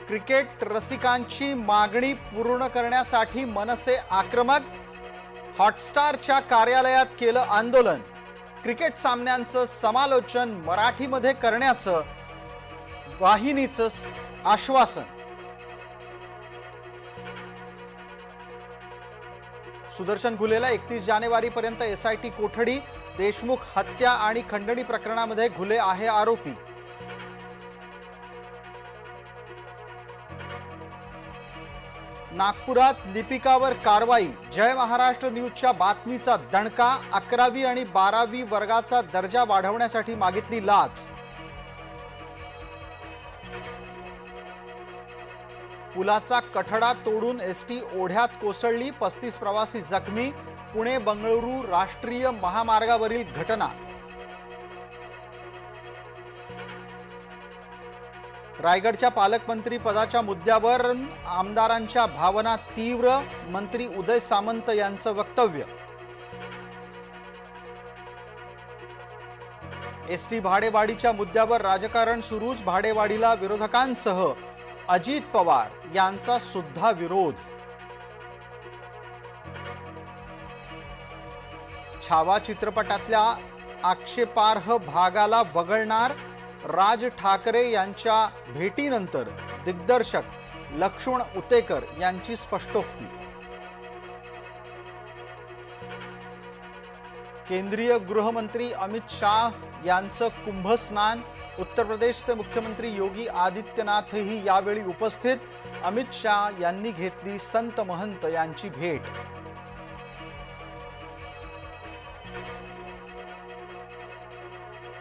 Cricket रसिकांची मागणी पूर्ण करण्यासाठी मनसे आक्रमक। हॉटस्टारच्या कार्यालयात केलं आंदोलन। क्रिकेट सामन्यांचं समालोचन मराठीमध्ये करण्याचं वाहिनीचं आश्वासन। सुदर्शन घुलेला 31 जानेवारीपर्यंत एसआयटी कोठडी। देशमुख हत्या आणि खंडणी प्रकरणामध्ये घुले आहे आरोपी। नागपुरात लिपिकावर कारवाई। जय महाराष्ट्र न्यूजच्या बातमीचा दणका। 11वी आणि 12वी वर्गाचा दर्जा वाढवण्यासाठी मागितली लाच। पुलाचा कठडा तोडून एसटी ओढ्यात कोसळली। 35 प्रवासी जखमी। पुणे बंगळुरू राष्ट्रीय महामार्गावरील घटना। रायगडच्या पालकमंत्री पदाच्या मुद्द्यावर आमदारांच्या भावना तीव्र। मंत्री उदय सामंत यांचं वक्तव्य। एसटी भाडेवाढीच्या मुद्द्यावर राजकारण सुरूच। भाडेवाढीला विरोधकांसह अजित पवार यांचा सुद्धा विरोध। छावा चित्रपटातल्या आक्षेपार्ह भागाला वगळणार। राज ठाकरे यांच्या भेटीनंतर दिग्दर्शक लक्ष्मण उतेकर यांची स्पष्टोक्ती। केंद्रीय गृहमंत्री अमित शाह यांचं कुंभस्नान। उत्तर प्रदेशचे मुख्यमंत्री योगी आदित्यनाथही यावेळी उपस्थित। अमित शाह यांनी घेतली संत महंत यांची भेट।